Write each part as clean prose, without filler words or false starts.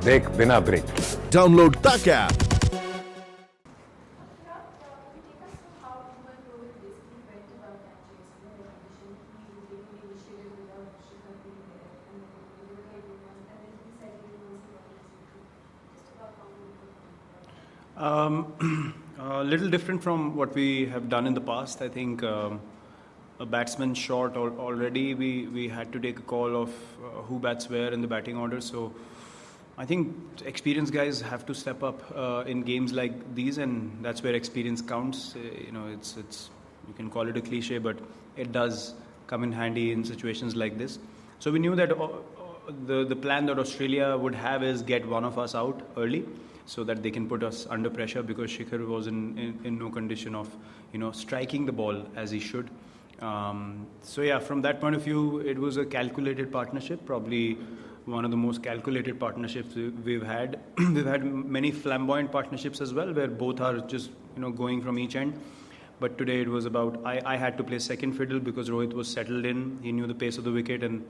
देख बिना break. Download Tak app. A little different from what we have done in the past. I think a batsman short already. We had to take a call of who bats where in the batting order. So I think experienced guys have to step up in games like these, and that's where experience counts. It's you can call it a cliche, but it does come in handy in situations like this. So we knew that the plan that Australia would have is get one of us out early, so that they can put us under pressure, because Shikhar was in no condition of striking the ball as he should. So yeah, from that point of view, it was a calculated partnership, probably one of the most calculated partnerships we've had. We've had many flamboyant partnerships as well, where both are just going from each end. But today it was about I had to play second fiddle because Rohit was settled in. He knew the pace of the wicket, and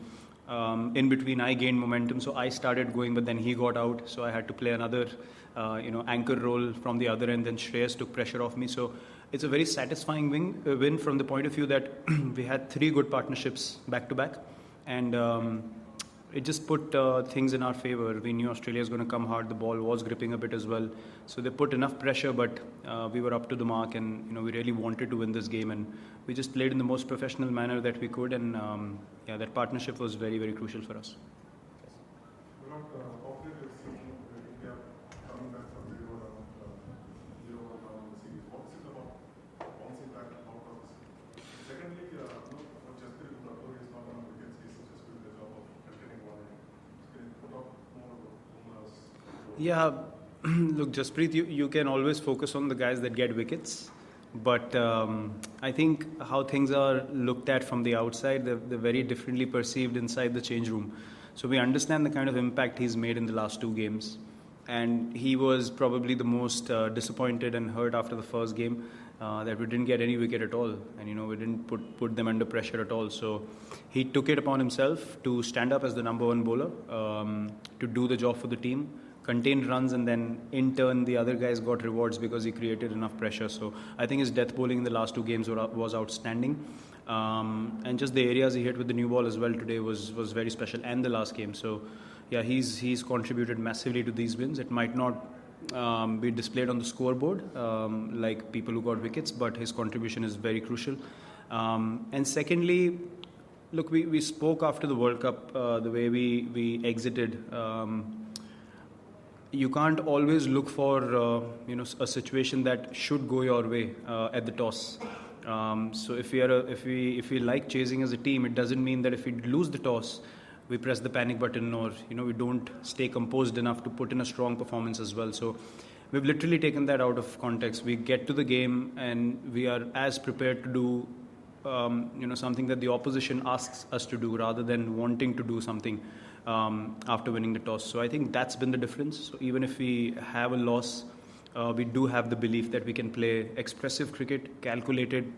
in between I gained momentum, so I started going, but then he got out, so I had to play another anchor role from the other end. Then Shreyas took pressure off me. So it's a very satisfying win from the point of view that we had three good partnerships back to back, and it just put things in our favor. We knew Australia was going to come hard. The ball was gripping a bit as well, so they put enough pressure, but we were up to the mark, and we really wanted to win this game, and we just played in the most professional manner that we could, and that partnership was very, very crucial for us. Yeah, look, Jasprit, you can always focus on the guys that get wickets, but I think how things are looked at from the outside, they're very differently perceived inside the change room. So we understand the kind of impact he's made in the last two games, and he was probably the most disappointed and hurt after the first game that we didn't get any wicket at all, and we didn't put them under pressure at all. So he took it upon himself to stand up as the number one bowler, to do the job for the team, contained runs, and then in turn the other guys got rewards because he created enough pressure. So I think his death bowling in the last two games was outstanding, and just the areas he hit with the new ball as well today was very special, and the last game. So yeah, he's contributed massively to these wins. It might not be displayed on the scoreboard like people who got wickets, but his contribution is very crucial. And secondly, look, we spoke after the World Cup, the way we exited. You can't always look for a situation that should go your way at the toss. So if we like chasing as a team, it doesn't mean that if we lose the toss, we press the panic button, or we don't stay composed enough to put in a strong performance as well. So we've literally taken that out of context. We get to the game and we are as prepared to do something that the opposition asks us to do, rather than wanting to do something after winning the toss. So I think that's been the difference. So even if we have a loss, we do have the belief that we can play expressive cricket, calculated,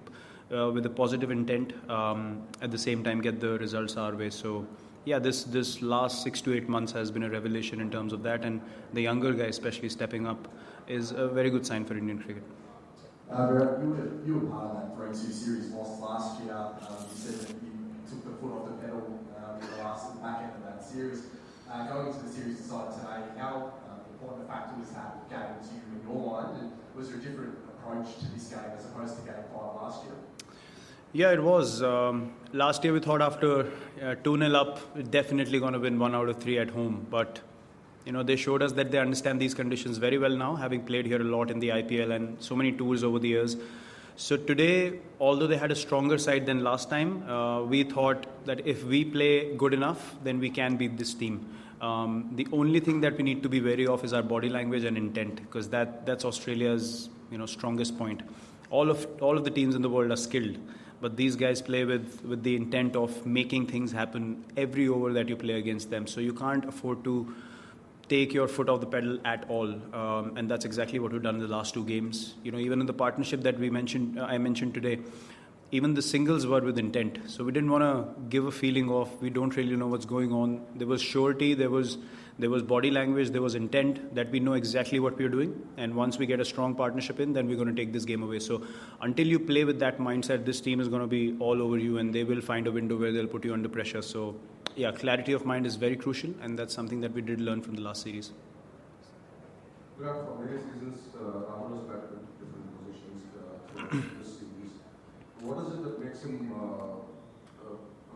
with a positive intent, at the same time get the results our way. So yeah, this last 6 to 8 months has been a revelation in terms of that, and the younger guys especially stepping up is a very good sign for Indian cricket. Virat, you were part of that 3-2 series loss last year. You said that you took the foot off the pedal in the back end of that series. Going into the series decided today, how important a factor was that game to you in your mind? And was there a different approach to this game as opposed to game 5 last year? Yeah, it was. Last year we thought after 2-0 up, we're definitely going to win 1 out of 3 at home. But they showed us that they understand these conditions very well now, having played here a lot in the IPL and so many tours over the years. So today, although they had a stronger side than last time, we thought that if we play good enough, then we can beat this team. The only thing that we need to be wary of is our body language and intent, because that's Australia's strongest point. All of the teams in the world are skilled, but these guys play with the intent of making things happen every over that you play against them. So you can't afford to take your foot off the pedal at all, and that's exactly what we've done in the last 2 games. Even in the partnership that I mentioned today, even the singles were with intent. So we didn't want to give a feeling of we don't really know what's going on. There was surety, there was body language, there was intent that we know exactly what we're doing. And once we get a strong partnership in, then we're going to take this game away. So until you play with that mindset, this team is going to be all over you and they will find a window where they'll put you under pressure. So yeah, clarity of mind is very crucial, and that's something that we did learn from the last series. Virat, for many seasons, Rahul has batted in different positions throughout this series. What is it that makes him, how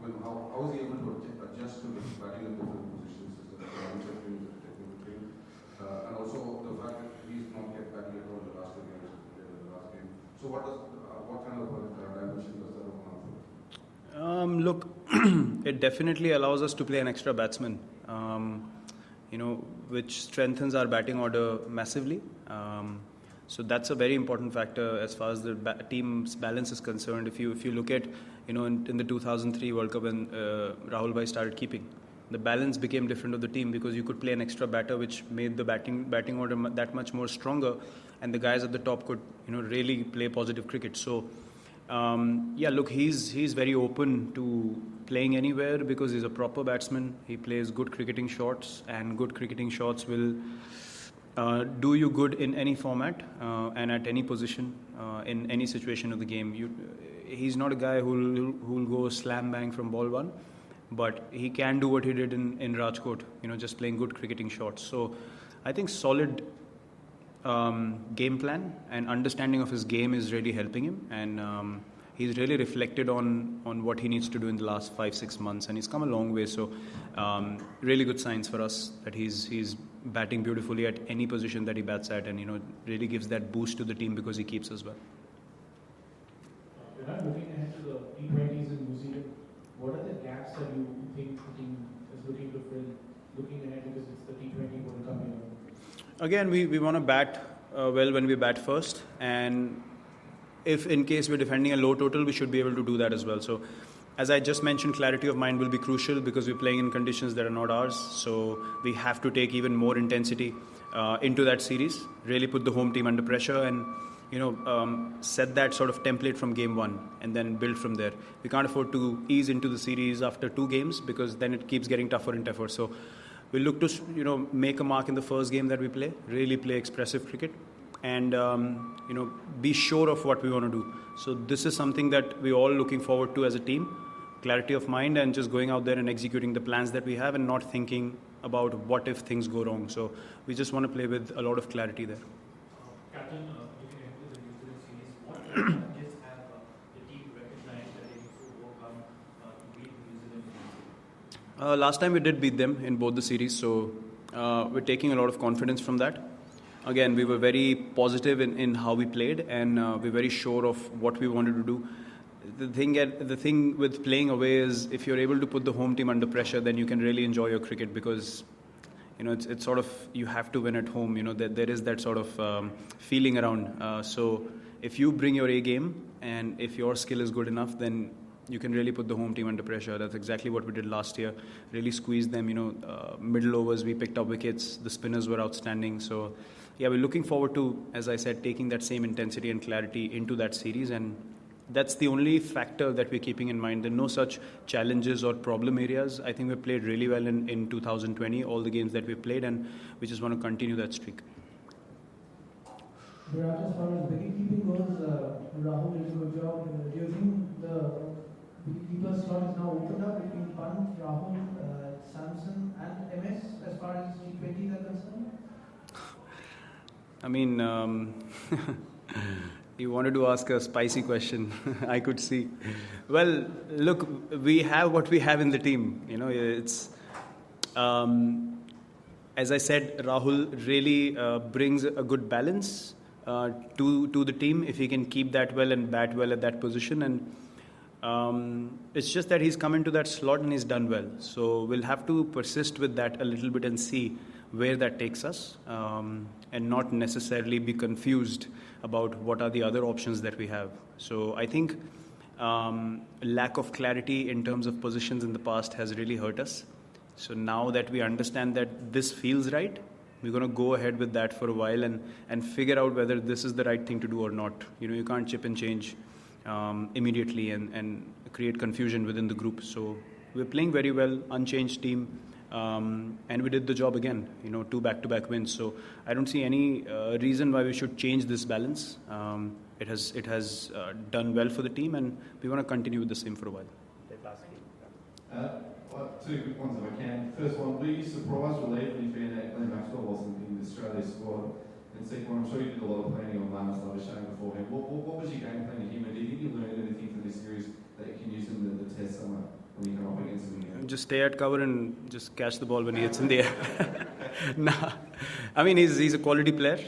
is he able to adjust to batting in different positions? Is it the mindset thing, is it the technical thing? And also the fact that he's not kept batting at all in the last 2 games, in the last game. So what kind of dimension does that open up for? Look, it definitely allows us to play an extra batsman. Which strengthens our batting order massively. So that's a very important factor as far as the team's balance is concerned. If you look at, in the 2003 World Cup when Rahul Bhai started keeping, the balance became different of the team because you could play an extra batter, which made the batting order that much more stronger, and the guys at the top could, really play positive cricket. So. He's very open to playing anywhere because he's a proper batsman. He plays good cricketing shots, and good cricketing shots will do you good in any format and at any position in any situation of the game. He's not a guy who'll go slam bang from ball one, but he can do what he did in Rajkot. Just playing good cricketing shots. So I think solid game plan and understanding of his game is really helping him, and he's really reflected on what he needs to do in the last 5-6 months, and he's come a long way. So really good signs for us that he's batting beautifully at any position that he bats at, and really gives that boost to the team because he keeps as well. We're not looking ahead to the T20s in New Zealand. What are the gaps that you think the team is looking to fill, looking ahead, because it's the T20 World Cup year? Again, we want to bat well when we bat first, and if in case we're defending a low total, we should be able to do that as well. So as I just mentioned, clarity of mind will be crucial because we're playing in conditions that are not ours. So we have to take even more intensity into that series, really put the home team under pressure, and set that sort of template from game one and then build from there. We can't afford to ease into the series after 2 games because then it keeps getting tougher and tougher. So we'll look to make a mark in the first game that we play, really play expressive cricket, and be sure of what we want to do. So this is something that we're all looking forward to as a team. Clarity of mind and just going out there and executing the plans that we have and not thinking about what if things go wrong. So we just want to play with a lot of clarity there. Captain, looking into the New Zealand series, what challenges have the team recognized that they need to overcome to beat New Zealand? Last time we did beat them in both the series, so we're taking a lot of confidence from that. Again, we were very positive in how we played, and we're very sure of what we wanted to do. The thing with playing away is if you're able to put the home team under pressure, then you can really enjoy your cricket because it's sort of you have to win at home. There is that sort of feeling around. So if you bring your A game and if your skill is good enough, then you can really put the home team under pressure. That's exactly what we did last year. Really squeezed them. Middle overs we picked up wickets. The spinners were outstanding. So yeah, we're looking forward to, as I said, taking that same intensity and clarity into that series, and that's the only factor that we're keeping in mind. There are no such challenges or problem areas. I think we played really well in 2020, all the games that we played, and we just want to continue that streak. Virat, as far as wicket-keeping goes, Rahul did a good job. Do you think the wicket-keeper slot is now opened up between Pant, Rahul, Samson and MS as far as T20s are concerned? I mean, you wanted to ask a spicy question. I could see. Well, look, we have what we have in the team. It's as I said, Rahul really brings a good balance to the team if he can keep that well and bat well at that position. And it's just that he's come into that slot and he's done well. So we'll have to persist with that a little bit and see where that takes us, and not necessarily be confused about what are the other options that we have. So I think lack of clarity in terms of positions in the past has really hurt us. So now that we understand that this feels right, we're going to go ahead with that for a while and figure out whether this is the right thing to do or not. You can't chip and change immediately and create confusion within the group. So we're playing very well, unchanged team, and we did the job again. 2 back-to-back wins. So I don't see any reason why we should change this balance. It has done well for the team, and we want to continue with the same for a while. Two quick ones if I can. First one, were you surprised or relieved when you found out Glenn Maxwell wasn't in the Australia squad? And second one, I'm sure you did a lot of planning on Marnus, I was showing beforehand. What was your game plan of him, and do you think you learned anything from this series that you can use in the test somewhere when you come up against him again? Just stay at cover and just catch the ball when he hits in the air. Nah, I mean he's a quality player.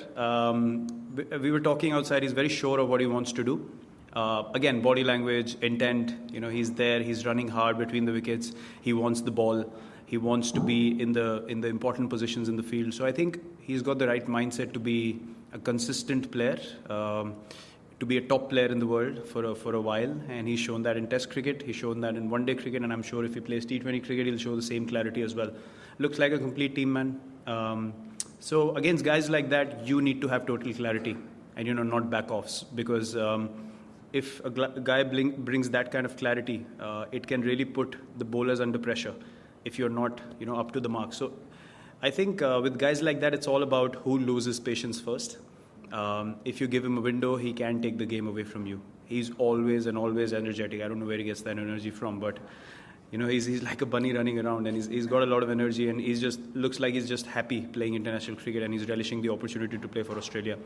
We were talking outside. He's very sure of what he wants to do. Again, body language, intent. He's there. He's running hard between the wickets. He wants the ball. He wants to be in the important positions in the field. So I think he's got the right mindset to be a consistent player, to be a top player in the world for a while. And he's shown that in Test cricket. He's shown that in one-day cricket. And I'm sure if he plays T20 cricket, he'll show the same clarity as well. Looks like a complete team man. So against guys like that, you need to have total clarity and not back-offs, because if a guy brings that kind of clarity, it can really put the bowlers under pressure if you're not up to the mark. So I think with guys like that, it's all about who loses patience first. If you give him a window, he can take the game away from you. He's always energetic. I don't know where he gets that energy from, but he's like a bunny running around, and he's got a lot of energy, and looks like he's just happy playing international cricket, and he's relishing the opportunity to play for Australia.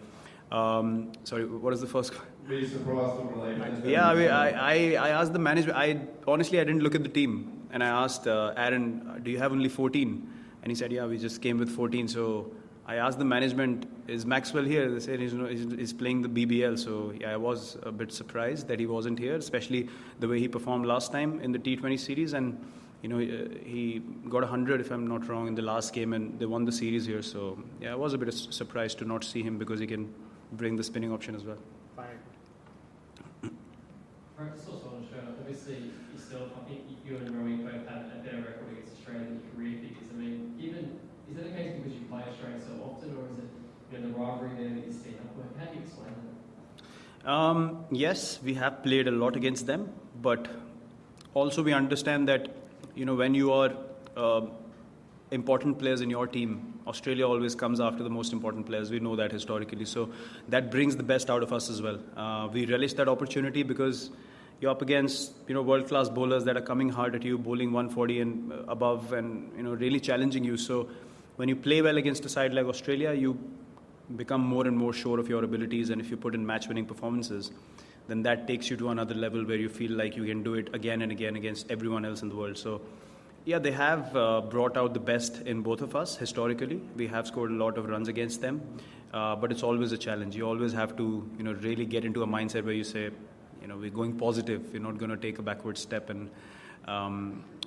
Sorry, what is the first? Were you surprised or relieved? Yeah, I asked the management. I didn't look at the team, and I asked Aaron, do you have only 14? And he said, yeah, we just came with 14. So I asked the management, is Maxwell here? They said he's playing the BBL. So yeah, I was a bit surprised that he wasn't here, especially the way he performed last time in the T20 series. And he got 100, if I'm not wrong, in the last game, and they won the series here. So yeah, I was a bit surprised to not see him, because he can bring the spinning option as well. Right, just also on Australia, obviously yourself, I think you and Rory both have a better record against Australia than your career figures. I mean, is that the case because you play Australia so often, or is it the rivalry there that you see up with? How do you explain that? Yes, we have played a lot against them, but also we understand that when you are important players in your team, Australia always comes after the most important players. We know that historically. So that brings the best out of us as well. We relish that opportunity because you're up against world-class bowlers that are coming hard at you, bowling 140 and above, and really challenging you. So when you play well against a side like Australia, you become more and more sure of your abilities, and if you put in match-winning performances, then that takes you to another level where you feel like you can do it again and again against everyone else in the world. So yeah, they have brought out the best in both of us historically. We have scored a lot of runs against them, but it's always a challenge. You always have to really get into a mindset where you say, we're going positive. We're not going to take a backward step. And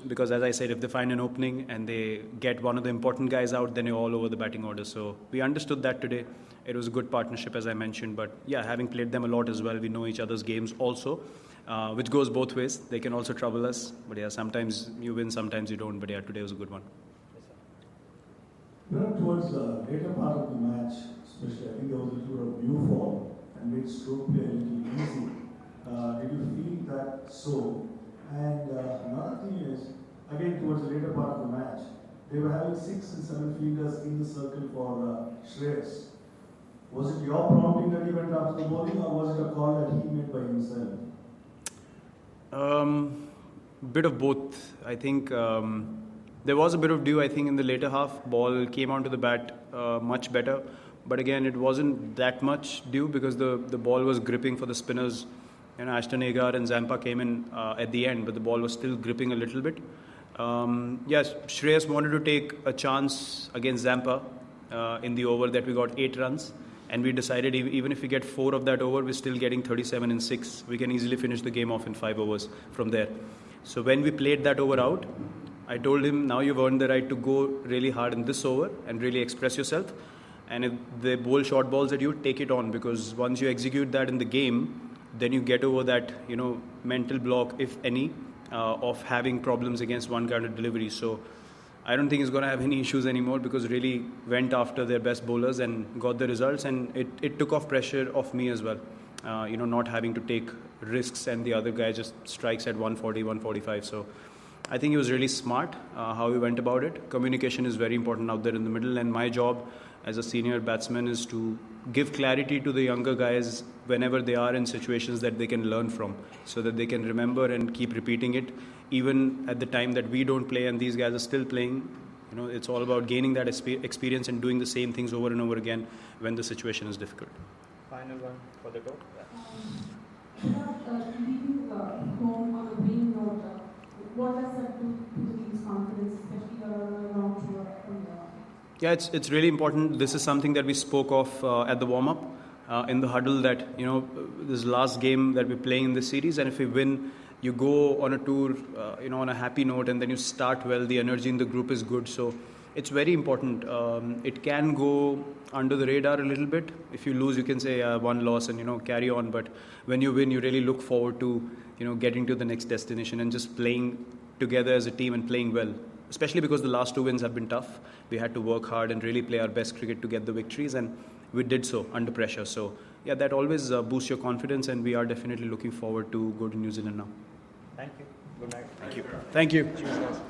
because as I said, if they find an opening and they get one of the important guys out, then you're all over the batting order. So we understood that today. It was a good partnership, as I mentioned. But yeah, having played them a lot as well, we know each other's games also. Which goes both ways. They can also trouble us. But yeah, sometimes you win, sometimes you don't. But yeah, today was a good one. Towards the later part of the match, especially, I think there was a little bit of new form and made stroke play a little easy. Did you feel that so? And another thing is, again, towards the later part of the match, they were having 6 and 7 fielders in the circle for Shreyas. Was it your prompting that he went after the bowling, or was it a call that he made by himself? Bit of both. I think there was a bit of dew, I think, in the later half. Ball came onto the bat much better. But again, it wasn't that much dew because the ball was gripping for the spinners. Ashton Agar and Zampa came in at the end, but the ball was still gripping a little bit. Yes, Shreyas wanted to take a chance against Zampa in the over that we got 8 runs. And we decided even if we get 4 of that over, we're still getting 37 in 6. We can easily finish the game off in 5 overs from there. So when we played that over out, I told him, now you've earned the right to go really hard in this over and really express yourself. And if they bowl short balls at you, take it on, because once you execute that in the game, then you get over that mental block, if any, of having problems against one kind of delivery. So I don't think he's going to have any issues anymore, because really went after their best bowlers and got the results, and it took off pressure off me as well. not having to take risks, and the other guy just strikes at 140, 145. So I think he was really smart how he went about it. Communication is very important out there in the middle, and my job as a senior batsman is to give clarity to the younger guys whenever they are in situations that they can learn from, so that they can remember and keep repeating it even at the time that we don't play and these guys are still playing. It's all about gaining that experience and doing the same things over and over again when the situation is difficult. Final one for the talk. Leaving home on a winning note, what does that do to the team's confidence, especially around tour? Yeah, it's really important. This is something that we spoke of at the warm-up in the huddle, that this last game that we're playing in this series, and if we win, you go on a tour, on a happy note, and then you start well. The energy in the group is good, so it's very important. It can go under the radar a little bit. If you lose, you can say one loss and carry on. But when you win, you really look forward to getting to the next destination and just playing together as a team and playing well. Especially because the last 2 wins have been tough. We had to work hard and really play our best cricket to get the victories, and we did so under pressure. So yeah, that always boosts your confidence, and we are definitely looking forward to go to New Zealand now. Thank you. Good night. Thank you. Thank you. Cheers, guys.